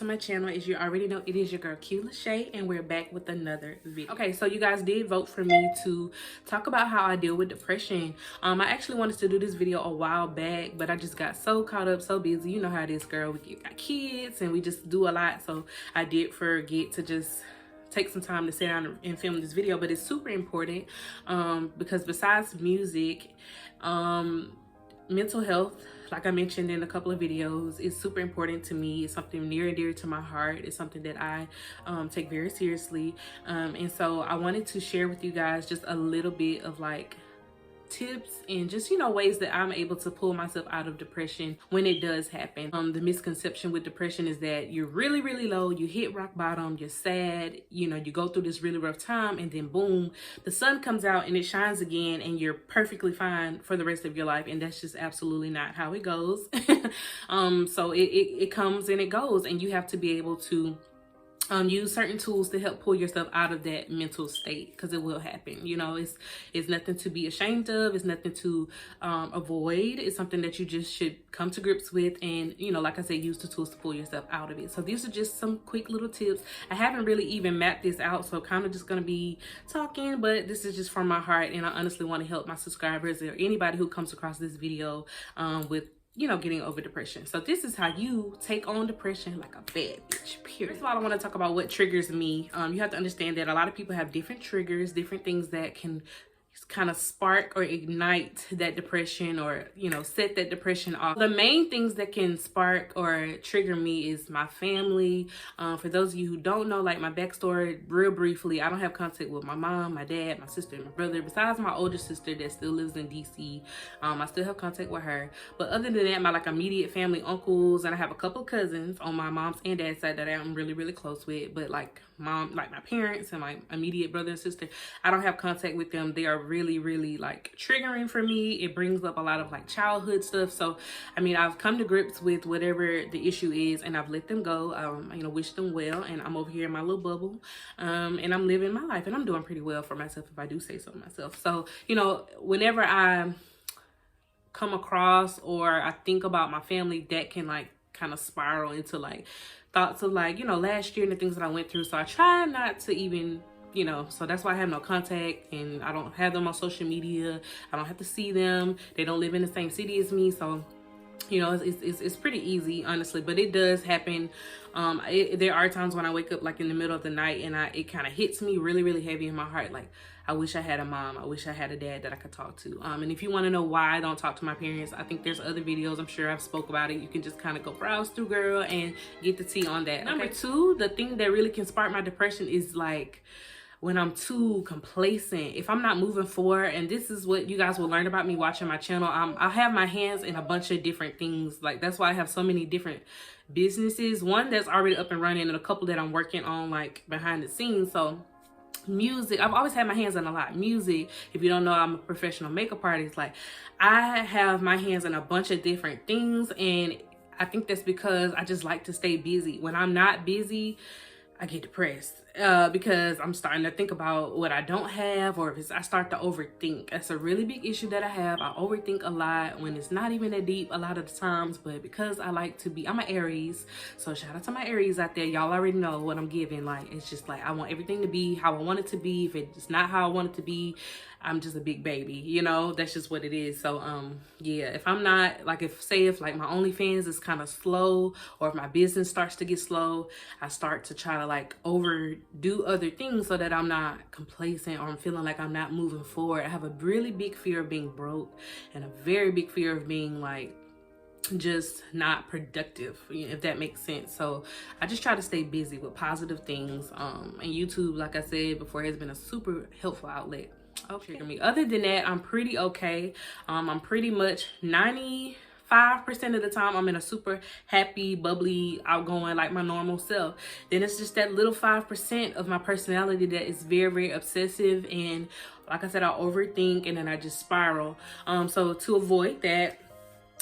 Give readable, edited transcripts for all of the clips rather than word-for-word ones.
my channel. As you already know, it is your girl LaSha, and we're back with another video. Okay, so you guys did vote for me to talk about how I deal with depression. I actually wanted to do this video a while back, but I just got so caught up, so busy. You know how it is, girl. We got kids and we just do a lot, so I did forget to just take some time to sit down and film this video. But it's super important because besides music, mental health, like I mentioned in a couple of videos, is super important to me. It's something near and dear to my heart. It's something that I take very seriously, and so I wanted to share with you guys just a little bit of like tips and just, you know, ways that I'm able to pull myself out of depression when it does happen. The misconception with depression is that you're really low, you hit rock bottom, you're sad, you know, you go through this really rough time, and then boom, the sun comes out and it shines again and you're perfectly fine for the rest of your life. And that's just absolutely not how it goes. So it comes and it goes, and you have to be able to use certain tools to help pull yourself out of that mental state, because it will happen. You know, it's nothing to be ashamed of. It's nothing to avoid. It's something that you just should come to grips with, and, you know, like I said, use the tools to pull yourself out of it. So these are just some quick little tips. I haven't really even mapped this out, so kind of just gonna be talking, but this is just from my heart, and I honestly want to help my subscribers or anybody who comes across this video with, you know, getting over depression. So this is how you take on depression like a bad bitch, period. First of all, I want to talk about what triggers me. You have to understand that a lot of people have different triggers, different things that can kind of spark or ignite that depression, or, you know, set that depression off. The main things that can spark or trigger me is my family. For those of you who don't know, like my backstory real briefly, I don't have contact with my mom, my dad, my sister, and my brother. Besides my older sister that still lives in DC, I still have contact with her. But other than that, my like immediate family, uncles, and I have a couple of cousins on my mom's and dad's side that I'm really close with. But like mom, like my parents and my immediate brother and sister, I don't have contact with them. They are really like triggering for me. It brings up a lot of like childhood stuff. So I mean, I've come to grips with whatever the issue is, and I've let them go. You know, wish them well, and I'm over here in my little bubble, and I'm living my life, and I'm doing pretty well for myself, if I do say so myself. So, you know, whenever I come across or I think about my family, that can like kind of spiral into like thoughts of like, you know, last year and the things that I went through. So I try not to even, you know, so that's why I have no contact, and I don't have them on social media. I don't have to see them. They don't live in the same city as me. So, you know, it's pretty easy, honestly, but it does happen. There are times when I wake up like in the middle of the night, and it kind of hits me really heavy in my heart. Like, I wish I had a mom. I wish I had a dad that I could talk to. And if you want to know why I don't talk to my parents, I think there's other videos. I'm sure I've spoke about it. You can just kind of go browse through, girl, and get the tea on that. Number two, the thing that really can spark my depression is like when I'm too complacent. If I'm not moving forward, and this is what you guys will learn about me watching my channel, I have my hands in a bunch of different things. Like, that's why I have so many different businesses. One that's already up and running, and a couple that I'm working on like behind the scenes. So music, I've always had my hands in a lot. Music, if you don't know, I'm a professional makeup artist. Like, I have my hands in a bunch of different things, and I think that's because I just like to stay busy. When I'm not busy, I get depressed because I'm starting to think about what I don't have, or if I start to overthink. That's a really big issue that I have. I overthink a lot when it's not even that deep a lot of the times, but because I like to be, I'm an Aries, so shout out to my Aries out there. Y'all already know what I'm giving. Like, it's just like I want everything to be how I want it to be. If it's not how I want it to be, I'm just a big baby, you know. That's just what it is. So yeah, if I'm not like, if like my OnlyFans is kind of slow, or if my business starts to get slow, I start to try to like overdo other things so that I'm not complacent, or I'm feeling like I'm not moving forward. I have a really big fear of being broke, and a very big fear of being like just not productive, if that makes sense. So I just try to stay busy with positive things, and YouTube, like I said before, has been a super helpful outlet. Okay, me. Other than that, I'm pretty okay. I'm pretty much 95% of the time I'm in a super happy, bubbly, outgoing, like my normal self. Then it's just that little 5% of my personality that is very obsessive, and like I said, I overthink, and then I just spiral. So to avoid that,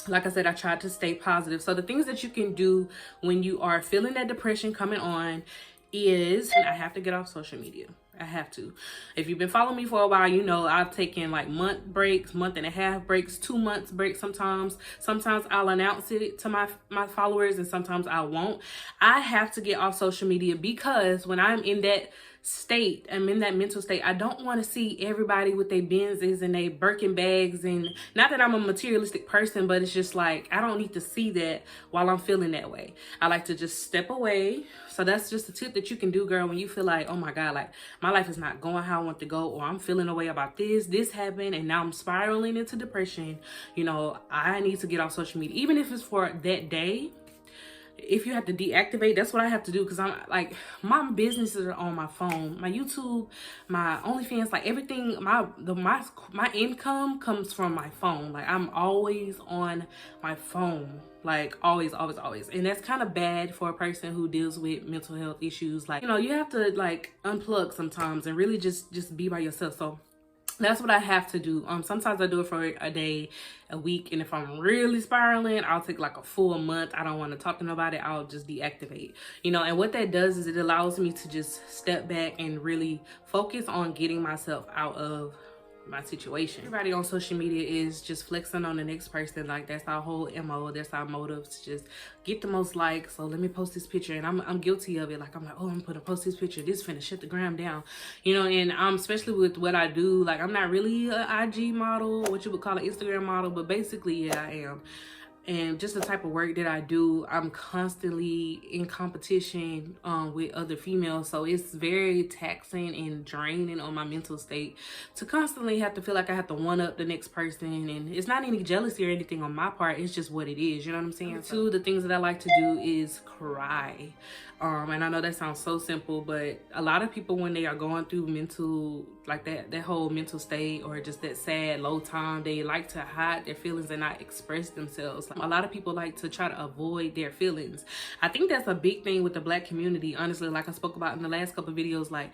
like I said, I tried to stay positive. So the things that you can do when you are feeling that depression coming on is, and I have to get off social media. I have to. If you've been following me for a while, you know I've taken like month breaks, month and a half breaks, 2 months breaks sometimes. Sometimes I'll announce it to my followers and sometimes I won't. I have to get off social media because when I'm in that state, I'm in that mental state, I don't want to see everybody with their Benzes and their Birkin bags. And not that I'm a materialistic person, but it's just like I don't need to see that while I'm feeling that way. I like to just step away. So that's just a tip that you can do, girl, when you feel like, oh my God, like my life is not going how I want to go, or I'm feeling a way about this happened and now I'm spiraling into depression. You know, I need to get off social media, even if it's for that day. If you have to deactivate, that's what I have to do, because I'm like, my businesses are on my phone, my YouTube, my OnlyFans, like everything, my income comes from my phone. Like I'm always on my phone, like always. And that's kind of bad for a person who deals with mental health issues. Like, you know, you have to like unplug sometimes and really just be by yourself. So that's what I have to do. Sometimes I do it for a day, a week, and if I'm really spiraling, I'll take like a full month. I don't want to talk to nobody. I'll just deactivate, you know. And what that does is it allows me to just step back and really focus on getting myself out of my situation. Everybody on social media is just flexing on the next person. Like that's our whole MO, that's our motive, to just get the most likes. So let me post this picture, and I'm guilty of it. Like I'm like, oh, I'm gonna post this picture, this finna shut the gram down, you know. And especially with what I do, like I'm not really a IG model, what you would call an Instagram model, but basically yeah, I am. And just the type of work that I do, I'm constantly in competition with other females. So it's very taxing and draining on my mental state to constantly have to feel like I have to one up the next person. And it's not any jealousy or anything on my part. It's just what it is. You know what I'm saying? Two, the things that I like to do is cry. And I know that sounds so simple, but a lot of people, when they are going through mental, like that whole mental state or just that sad, low time, they like to hide their feelings and not express themselves. A lot of people like to try to avoid their feelings. I think that's a big thing with the Black community, honestly, like I spoke about in the last couple of videos. Like,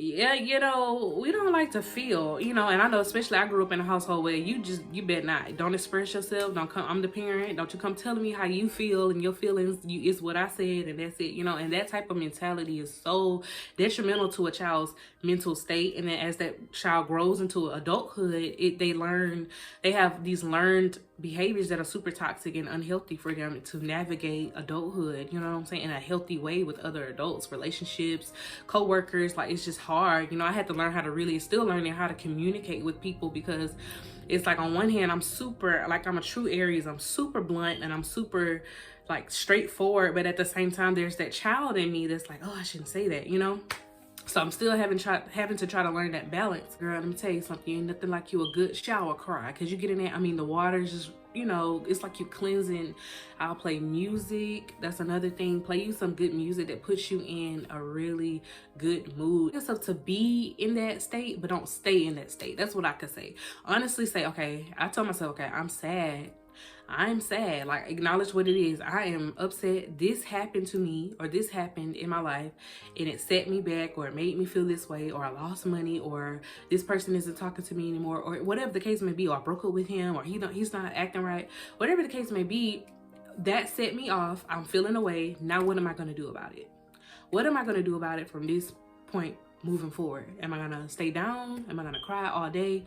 yeah, you know, we don't like to feel, you know. And I know, especially I grew up in a household where you better not, don't express yourself, don't come, I'm the parent, don't you come telling me how you feel, and your feelings, it's what I said and that's it, you know. And that type of mentality is so detrimental to a child's mental state. And then as that child grows into adulthood, they have these learned behaviors that are super toxic and unhealthy for them to navigate adulthood, you know what I'm saying, in a healthy way with other adults, relationships, co-workers. Like, it's just hard, you know. I had to learn how to really, still learning how to communicate with people, because it's like, on one hand, I'm super, like, I'm a true Aries, I'm super blunt and I'm super like straightforward, but at the same time there's that child in me that's like, oh, I shouldn't say that, you know. So I'm still having to try to learn that balance. Girl, let me tell you something. Ain't nothing like you a good shower cry. Because you get in there, I mean, the water is just, you know, it's like you cleansing. I'll play music. That's another thing. Play you some good music that puts you in a really good mood. Yourself to be in that state, but don't stay in that state. That's what I could say. Honestly, say, okay, I told myself, okay, I'm sad. I'm sad. Like, acknowledge what it is. I am upset. This happened to me, or this happened in my life, and it set me back, or it made me feel this way, or I lost money, or this person isn't talking to me anymore, or whatever the case may be, or I broke up with him, or he's not acting right. Whatever the case may be, that set me off. I'm feeling away. Now what am I going to do about it? What am I going to do about it from this point moving forward? Am I gonna stay down? Am I gonna cry all day?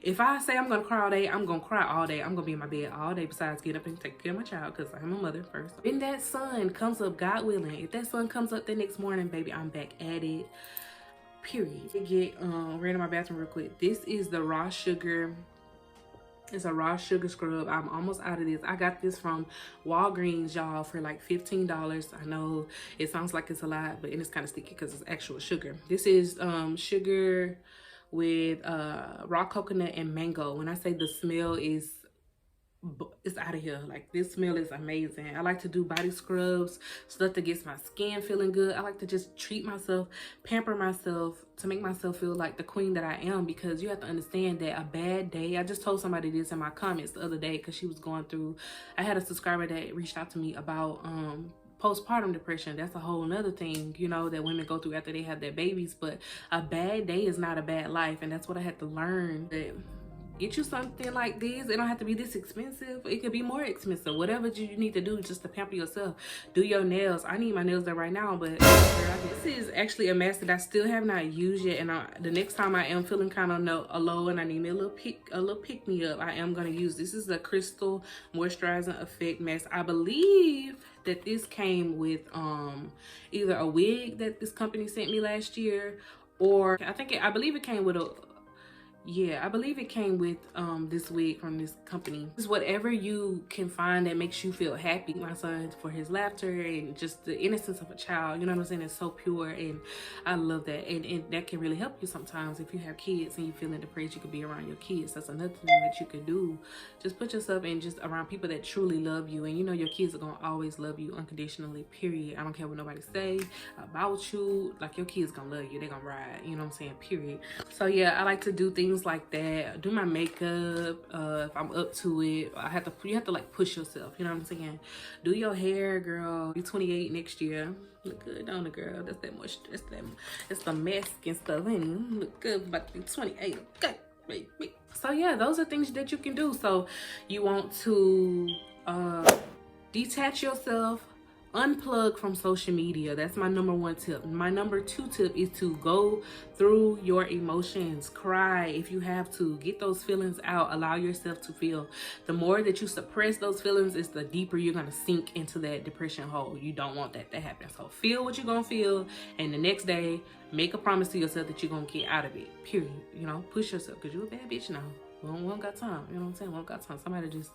If I say I'm gonna cry all day, I'm gonna cry all day. I'm gonna be in my bed all day, besides get up and take care of my child, because I'm a mother first. When that sun comes up, God willing, if that sun comes up the next morning, baby, I'm back at it, period. Get ran in my bathroom real quick. This is the raw sugar. It's a raw sugar scrub. I'm almost out of this. I got this from Walgreens, y'all, for like $15. I know it sounds like it's a lot, but it's kind of sticky because it's actual sugar. This is sugar with raw coconut and mango. When I say the smell is, it's out of here. Like, this smell is amazing. I like to do body scrubs, stuff that gets my skin feeling good. I like to just treat myself, pamper myself, to make myself feel like the queen that I am, because you have to understand that a bad day, I just told somebody this in my comments the other day, because she was going through, I had a subscriber that reached out to me about postpartum depression. That's a whole nother thing, you know, that women go through after they have their babies. But a bad day is not a bad life, and that's what I had to learn, that get you something like this. It don't have to be this expensive. It could be more expensive. Whatever you need to do just to pamper yourself. Do your nails. I need my nails done right now, but girl, this is actually a mask that I still have not used yet. And the next time I am feeling kind of low and I need me a little pick me up, I am gonna use this. This is a crystal moisturizing effect mask. I believe that this came with either a wig that this company sent me last year, or I believe it came with a, yeah, I believe it came with this wig from this company. It's whatever you can find that makes you feel happy. My son, for his laughter and just the innocence of a child, you know what I'm saying? It's so pure, and I love that. And that can really help you sometimes. If you have kids and you're feeling depressed, you could be around your kids. That's another thing that you can do. Just put yourself in just around people that truly love you. And you know your kids are gonna always love you unconditionally, period. I don't care what nobody say about you. Like, your kids gonna love you. They're gonna ride, you know what I'm saying, period. So yeah, I like to do things like that. Do my makeup if I'm up to it. You have to like push yourself, you know what I'm saying? Do your hair, girl. You're 28 next year. Look good, don't it, girl? That's that much. It's the mask and stuff, ain't it? Look good, about to be 28. Okay, baby. So yeah, those are things that you can do. So you want to detach yourself, unplug from social media. That's my number one tip. My number two tip is to go through your emotions. Cry if you have to. Get those feelings out. Allow yourself to feel. The more that you suppress those feelings, is the deeper you're going to sink into that depression hole. You don't want that to happen. So feel what you're going to feel, and the next day make a promise to yourself that you're going to get out of it, period. You know, push yourself, because you're a bad bitch now. We don't got time. You know what I'm saying? We don't got time. Somebody just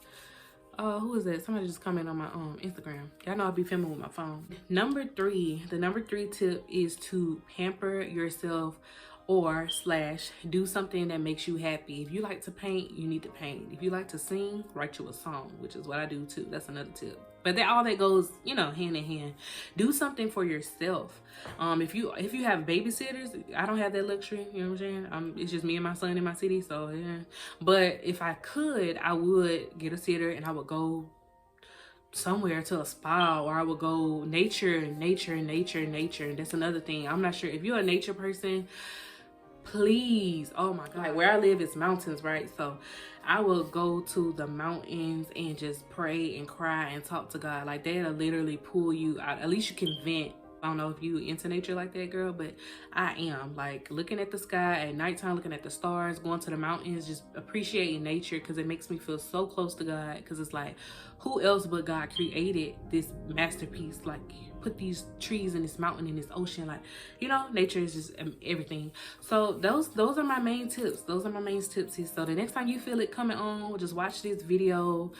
who is that? Somebody just commented on my Instagram. Y'all know I be filming with my phone. The number three tip is to pamper yourself, or / do something that makes you happy. If you like to paint, you need to paint. If you like to sing, write you a song, which is what I do too. That's another tip. But all that goes, you know, hand in hand. Do something for yourself. If you have babysitters, I don't have that luxury, you know what I'm saying? It's just me and my son in my city, so yeah. But if I could, I would get a sitter, and I would go somewhere to a spa, or I would go nature. And that's another thing. I'm not sure if you're a nature person. Please, oh my God, like where I live is mountains, right? So I will go to the mountains and just pray and cry and talk to God. Like, they'll literally pull you out. At least you can vent. I don't know if you into nature like that, girl, but I am. Like, looking at the sky at nighttime, looking at the stars, going to the mountains, just appreciating nature, because it makes me feel so close to God. Because it's like, who else but God created this masterpiece? Like, put these trees in this mountain, in this ocean, like, you know, nature is just everything. So those are my main tips. So the next time you feel it coming on, just watch this video,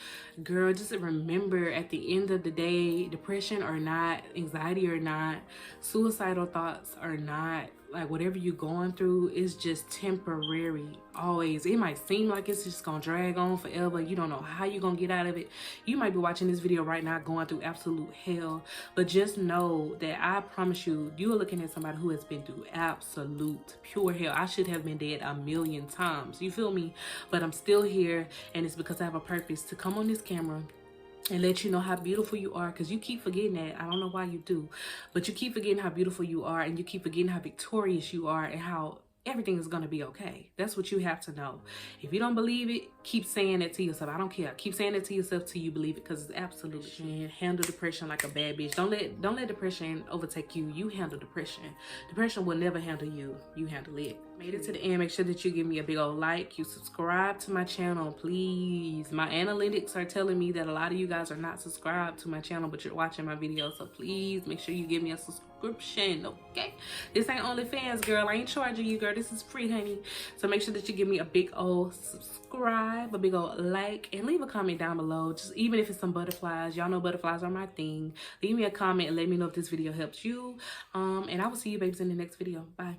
girl. Just remember, at the end of the day, depression or not, anxiety or not, suicidal thoughts or not, like, whatever you're going through is just temporary. Always. It might seem like it's just gonna drag on forever. You don't know how you're gonna get out of it. You might be watching this video right now going through absolute hell, but just know that I promise you, you are looking at somebody who has been through absolute pure hell. I should have been dead 1,000,000 times, you feel me? But I'm still here, and it's because I have a purpose to come on this camera and let you know how beautiful you are, because you keep forgetting that. I don't know why you do, but you keep forgetting how beautiful you are, and you keep forgetting how victorious you are, and how everything is going to be okay. That's what you have to know. If you don't believe it, keep saying it to yourself. I don't care. Keep saying it to yourself till you believe it, because it's absolutely. Handle depression like a bad bitch. Don't let depression overtake you. You handle depression. Depression will never handle you. You handle it. Made it to the end. Make sure that you give me a big old like. You subscribe to my channel, please. My analytics are telling me that a lot of you guys are not subscribed to my channel, but you're watching my videos. So please make sure you give me a subscription, okay? This ain't OnlyFans, girl. I ain't charging you, girl. This is free, honey. So make sure that you give me a big old subscribe, a big old like, and leave a comment down below. Just even if it's some butterflies. Y'all know butterflies are my thing. Leave me a comment and let me know if this video helps you. And I will see you babes in the next video. Bye.